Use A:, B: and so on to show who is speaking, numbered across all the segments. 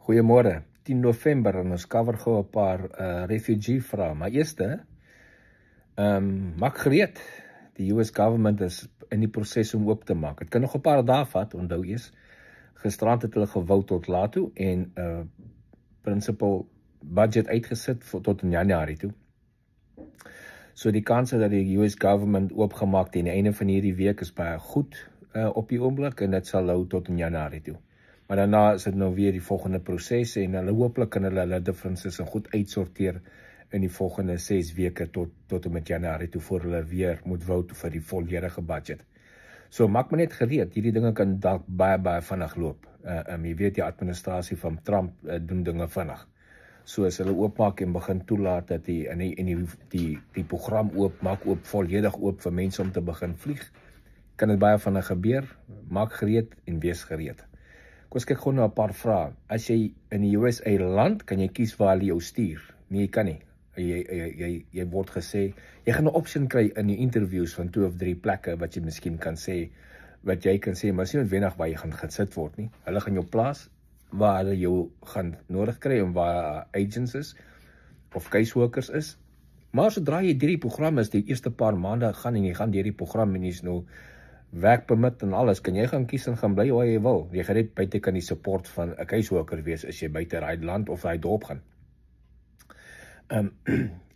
A: Goeiemôre, 10 November en ons cover gou 'n paar refugee vrae. Maar eerste, maak gereed. Die US government is in die proses om oop te maak. Het kan nog 'n paar dae vat, onthou eers. Gisterand het hulle gewou tot laat toe en principal budget uitgesit tot in Januarie toe. So die kanse dat die US government oopgemaak teen die einde van hierdie week is baie goed op die oomblik en dit sal hou tot in Januarie toe. Maar daarna is dit nou weer die volgende proses en hulle hooplik kan hulle differences en goed uitsorteer in die volgende 6 weke tot en met Januarie toe voor hulle weer moet vote vir die volledige budget. So maak my net gereed, hierdie dinge kan dalk baie vinnig loop. Jy weet die administrasie van Trump doen dinge vinnig. So as hulle oopmaak en begin toelaat dat die program maak volledig oop vir mense om te begin vlieg, kan dit baie vinnig gebeur. Maak gereed en wees gereed. Kom ons kyk gewoon na 'n paar vrae. As jy in die USA land, kan jy kies waar hulle jou stuur. Nee, jy kan nie. Jy word gesê, jy gaan 'n option kry in die interviews van 2 of 3 plekke wat jy miskien kan sê, wat jy kan sê, maar is nie noodwendig waar jy gaan gesit word nie. Hulle gaan jou plaas waar hulle jou gaan nodig kry en waar agents is of caseworkers is. Maar sodra jy deur die program is, die eerste paar maande gaan en jy gaan deur die program en jy's nou werkpermit en alles, kan jy gaan kies en gaan bly waar jy wil. Jy gaan net buite kan die support van 'n caseworker wees as jy buite daai land of daai dorp gaan.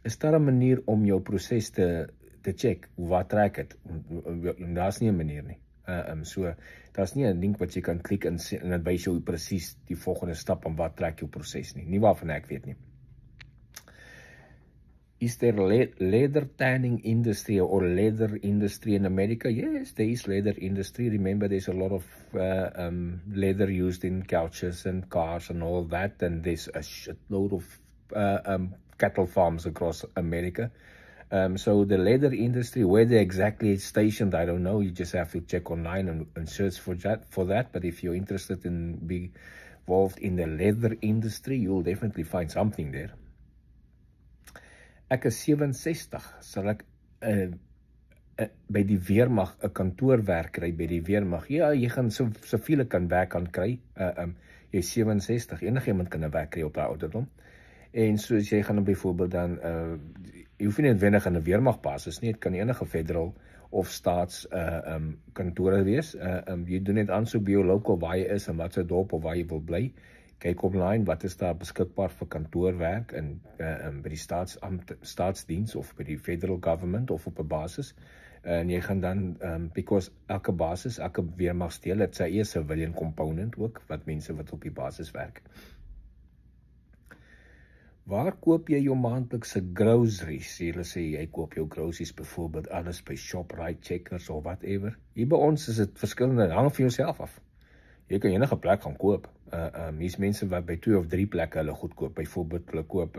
A: Is daar 'n manier om jou proses te check? Wat trek het? Daar's nie 'n manier nie. So daar's nie 'n link wat jy kan klik en dit wys jou presies die volgende stap en wat trek jou proses nie. Nie waarvan ek weet nie. Is there leather tanning industry or leather industry in America? Yes, there is leather industry. Remember, there's a lot of leather used in couches and cars and all that, and there's a shitload of cattle farms across America. So the leather industry, where they exactly it's stationed, I don't know. You just have to check online and search for that. But if you're interested in being involved in the leather industry, you'll definitely find something there. Ek is 67, sal ek by die weermag 'n kantoorwerk kry by die weermag. Ja, jy gaan soveel kan werk kan kry. Jy is 67, enigiemand kan 'n werk kry op daai ouderdom. En soos jy gaan byvoorbeeld dan jy hoef nie noodwendig aan 'n weermagbasis nie, dit kan enige federal of staats kantore wees. Jy doen net aansoek by jou local waar jy is en wat se dorp of waar jy wil bly. Kyk online wat is daar beskikbaar vir kantoorwerk en by die staatsdiens of by die federal government of op 'n basis. En jy gaan dan because elke basis, elke weermagdeel het sy eie civilian component ook wat mense wat op die basis werk. Waar koop jy jou maandelikse groceries? Jy sê jy koop jou groceries byvoorbeeld alles by Shoprite, Checkers of whatever. Hier by ons is dit verskillende, hang van jouself af. Jy kan enige plek gaan koop. Hier's mense wat by 2 of 3 plekke hulle goed koop. Byvoorbeeld hulle koop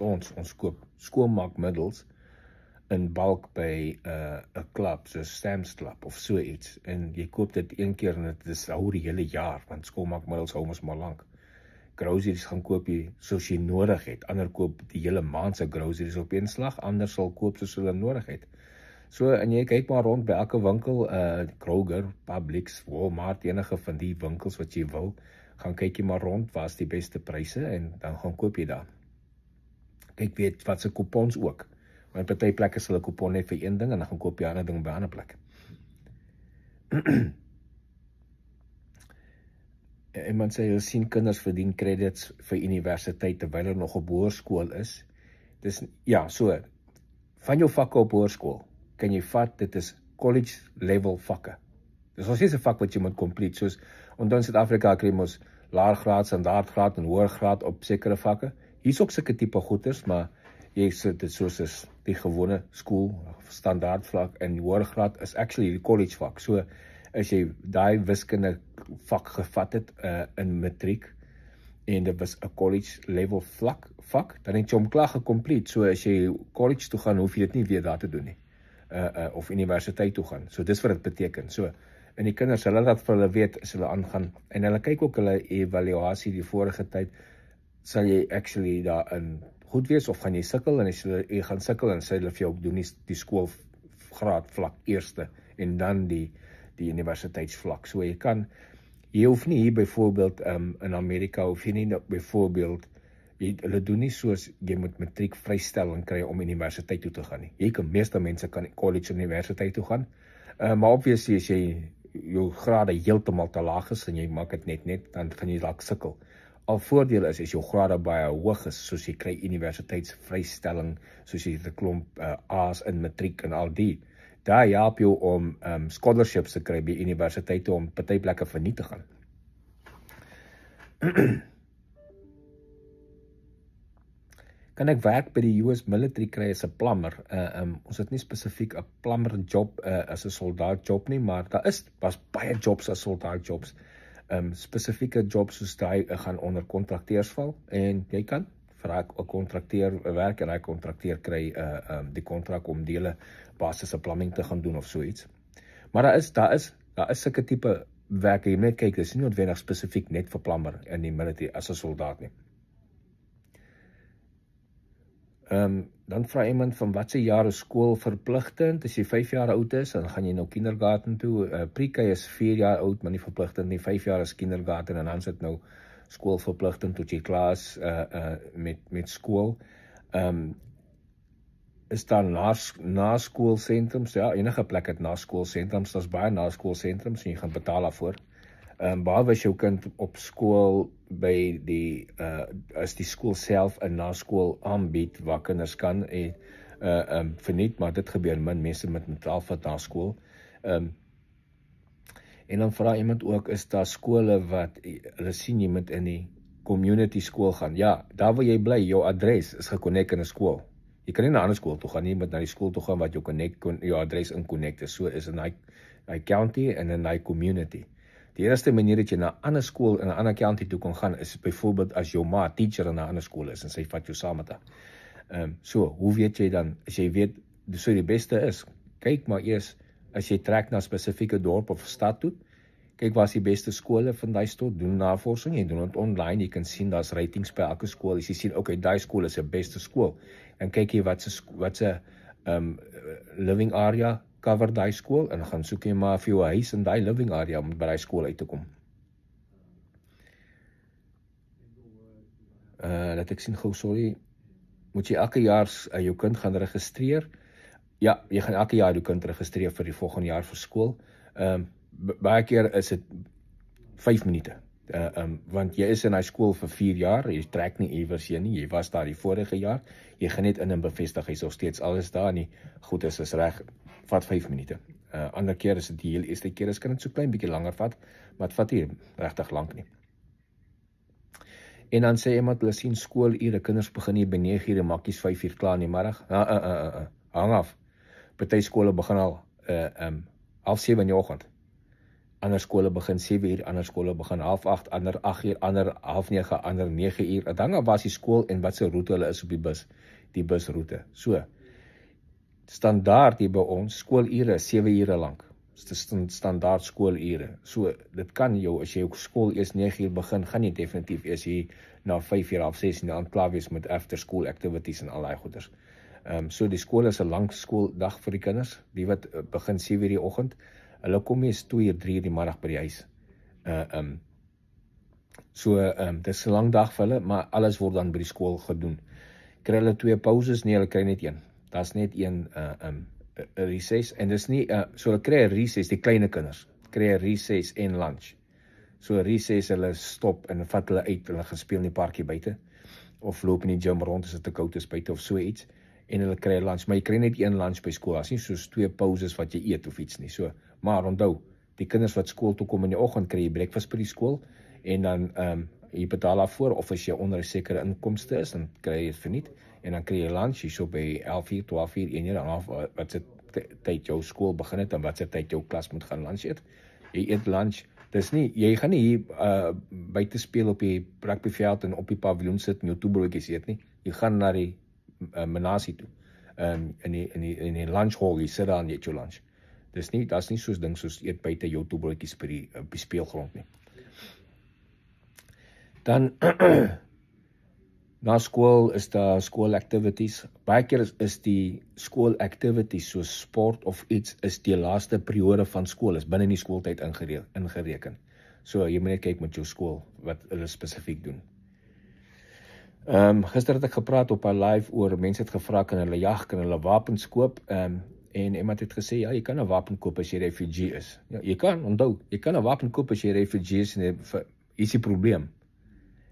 A: ons koop skoonmaakmiddels in bulk by 'n klub soos Sam's Club of so iets. En jy koop dit een keer en dit hou die hele jaar, want skoonmaakmiddels hou ons maar lank. Groceries gaan koop jy soos jy nodig het. Ander koop die hele maand se groceries op een slag, ander sal koop soos hulle nodig het. So, en jy kyk maar rond by elke winkel, Kroger, Publix, Walmart, enige van die winkels wat jy wil, gaan kyk jy maar rond, waar is die beste pryse, en dan gaan koop jy daar. Kyk weet wat se coupons ook, want party plekke sal 'n coupon net vir een ding, en dan gaan koop jy ander ding by ander plek. Iemand sê, jy sien kinders verdien credits vir universiteit, terwyl hulle nog op hoërskool is. Ja, so, van jou vakke op hoërskool, kan jy vat, dit is college level vakke. Dis ons is 'n vak wat jy moet complete, soos, onthou in Suid-Afrika kry ons laergraad, standaardgraad en hoërgraad op sekere vakke. Hier's ook sulke tipe goeders, maar jy sit dit soos is die gewone skool, standaardvlak, en hoërgraad is actually die college vak. So, as jy daai wiskunde vak gevat het in matriek, en dit was 'n college level vak, dan het jy hom klaar gecomplete. So, as jy college toe gaan, hoef jy dit nie weer daar te doen nie. Of universiteit toe gaan. So dis wat dit beteken. So, en die kinders, hulle laat vir hulle weet as hulle aangaan, en hulle kyk ook hulle evaluasie die vorige tyd, sal jy actually daarin goed wees, of gaan jy sukkel, en as jy gaan sukkel, en sê hulle vir jou doen die skoolgraad vlak eerste, en dan die universiteitsvlak. So jy Jy hoef nie hier byvoorbeeld in Amerika hoef jy nie byvoorbeeld hulle doen nie soos jy moet matriek vrystelling kry om universiteit toe te gaan nie. Meeste mense kan college en universiteit toe gaan, maar obviously as jy jou grade heeltemal te laag is en jy maak dit net, dan gaan jy dalk sukkel. Al voordeel is jou grade baie hoog is, soos jy kry universiteitsvrystelling, soos jy 'n klomp A's in matriek en al die. Daar help jou om scholarships te kry by universiteite om party plekke verniet te gaan. Kan ek werk by die US military kry as 'n plumber? Ons het nie spesifiek 'n plumber job as 'n soldaat job nie, maar was baie jobs as soldaat jobs. Spesifieke jobs soos daai gaan onder kontrakteurs val en jy kan vir 'n kontrakteur werk en hy kontrakteur kry die kontrak om dele basiese plumbing te gaan doen of so iets. Maar daar is sulke tipe werk, jy net kyk, dis nie noodwendig spesifiek net vir plumber in die military as 'n soldaat nie. Dan vra iemand van watse jaar is skool verpligtend. As jy 5 jaar oud is, dan gaan jy nou kindergarten toe. Pre-K is 4 jaar oud, maar nie verpligtend nie. 5 jaar is kindergarten en dan sit nou skool verpligtend tot jy klaar is met skool. Is daar naskoolsentrums? Ja, enige plek het naskoolsentrums. Daar's baie naskoolsentrums en jy gaan betaal daarvoor. Behalwe as jou kind op skool by as die skool self 'n naskool aanbied waar kinders kan verniet, maar dit gebeur mense met betaal vir naskool. En dan vra iemand ook, is daar skole wat hulle sien jy moet in die community skool gaan? Ja, daar waar jy bly, jou adres is geconnect in 'n skool. Jy kan nie na 'n ander skool toe gaan nie, jy moet na die skool toe gaan wat jou adres in connect is. So is in hy county en in hy community. Die eerste manier dat jy na 'n ander skool in 'n ander county toe kan gaan is byvoorbeeld as jou ma teacher in 'n ander skool is en sy vat jou saam met haar. So, hoe weet jy dan, as jy weet, so die beste is, kyk maar eers, as jy trek na 'n spesifieke dorp of stad toe, kyk waar is die beste skole van daai stad, doen navorsing, jy doen dit online, jy kan sien daar's ratings by elke skool, as jy sien, okay, daai skool is die beste skool, en kyk jy wat se living area cover daai skool, en gaan soek jy maar vir jou huis in daai living area om by daai skool uit te kom. Laat ek sien gou, sorry, moet jy elke jaar jou kind gaan registreer? Ja, jy gaan elke jaar jou kind registreer vir die volgende jaar vir skool. Baie keer is dit 5 minute, want jy is in hy skool vir 4 jaar, jy trek nie iewers heen nie, jy was daar die vorige jaar, jy gaan net in en bevestig, hy is nog steeds alles daar nie, goed is reg, vat 5 minute. Ander keer is dit die heel eerste keer, kan dit so klein bietjie langer vat, maar het vat hier regtig lank nie. En dan sê iemand, hulle sien skoolure, kinders begin hier by 9 uur, makkies 5 uur klaar in die middag, hang af, party skole begin al 7:30 in die oggend, ander skole begin 7 uur, ander skole begin 7:30, ander 8 uur, ander 8:30, ander 9 uur, dit hang af waar die skool en wat se roete hulle is op die busroete. So, standaard hier by ons, skoolure 7 ure lank, standaard skoolure. So, dit kan jou, as jy jou skool eers 9 uur begin, gaan jy definitief eers hier na 5 uur, 6 in die aand klaar wees met after school activities en al daai goeders. So die skool is 'n lang skooldag vir die kinders, die wat begin 7 uur die oggend, hulle kom eers 2 uur, 3 uur die middag by die huis. Dit is 'n lang dag vir hulle, maar alles word dan by die skool gedoen. Kry hulle 2 pauses? Nee, hulle kry net 1. Daar's net 1 recess, en dis nie, so hulle kry 'n recess, die kleine kinders, kry 'n recess en lunch. So recess, hulle stop en vat hulle uit, hulle gaan speel in die parkie buite, of loop in die gym rond as dit te koud is buite of so iets, en hulle kry lunch, maar jy kry net 1 lunch by skool, as nie soos 2 pauses wat jy eet of iets nie, so, maar onthou, die kinders wat skool toe kom in die oggend, kry jy breakfast by die skool, en dan, jy betaal daarvoor, of as jy onder 'n sekere inkomste is, dan kry jy dit verniet, en dan kry jy lunch, jy so by 11 uur, 12 uur, 1 uur, af wat se tyd jou skool begin het, en wat se tyd jou klas moet gaan lunch eet, jy eet lunch, dis nie, jy gaan nie hier buite speel op die rugbyveld en op die paviljoen sit en jou toebroodjies eet nie, jy gaan na die menasie toe, in die lunch hall, jy sit daar en eet jou lunch. Dis nie, daar's nie soos ding soos eet buite jou toebroodjies by die speelgrond nie. Dan, na skool is daar school activities, baie keer is die school activities soos sport of iets, is die laaste periode van skool, is binne die skooltyd ingereken. So jy moet net kyk met jou skool wat hulle spesifiek doen. Gister het ek gepraat op 'n live oor mense het gevra kan hulle jag, kan hulle wapens koop, en iemand het gesê ja, jy kan 'n wapen koop as jy refugee is. Ja, jy kan onthou, jy kan 'n wapen koop as jy refugee is en hier is die probleem.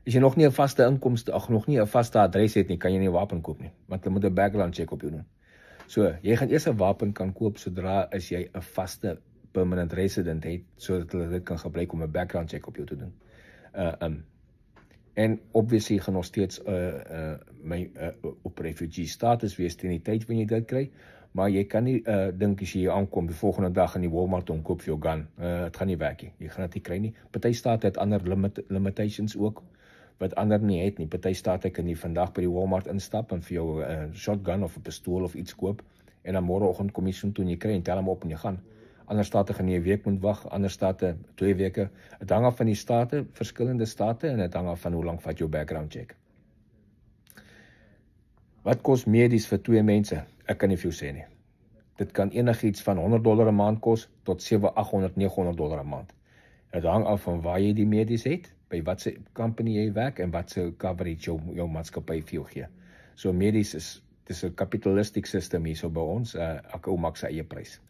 A: As jy nog nie 'n vaste inkomste, nog nie 'n vaste adres het nie, kan jy nie 'n wapen koop nie, want hulle moet 'n background check op jou doen. So, jy gaan eers 'n wapen kan koop sodra as jy 'n vaste permanent resident het, sodat hulle dit kan gebruik om 'n background check op jou te doen. En obviously gaan nog steeds op refugee status wees teen die tyd wanneer jy dit kry, maar jy kan nie dink as jy hier aankom die volgende dag in die Walmart en koop vir jou gun. Het gaan nie werk nie. Jy gaan dit nie kry nie. Party state het ander limitations ook wat ander nie het nie. Party state kan jy vandag by die Walmart instap en vir jou 'n shotgun of 'n pistool of iets koop en dan môreoggend kom jy so toe en jy kry en tel hom op en jy gaan. Ander state gaan jy 'n week moet wag, ander state 2 weke. Dit hang af van die state, verskillende state en dit hang af van hoe lank vat jou background check. Wat kos medies vir 2 mense? Ek kan nie vir jou sê nie. Dit kan enigiets van $100 'n maand kos tot $700, $800, $900 'n maand. Dit hang af van waar jy die medies het, by watse company jy werk en watse coverage jou maatskappy vir jou gee. So medies dis 'n kapitalistiese system hier so by ons, elke ou maak sy eie prys.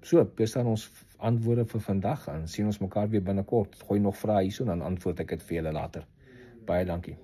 A: So, dis dan ons antwoorde vir vandag en sien ons mekaar weer binnekort. Gooi nog vrae hierso dan antwoord ek dit vir julle later. Baie dankie.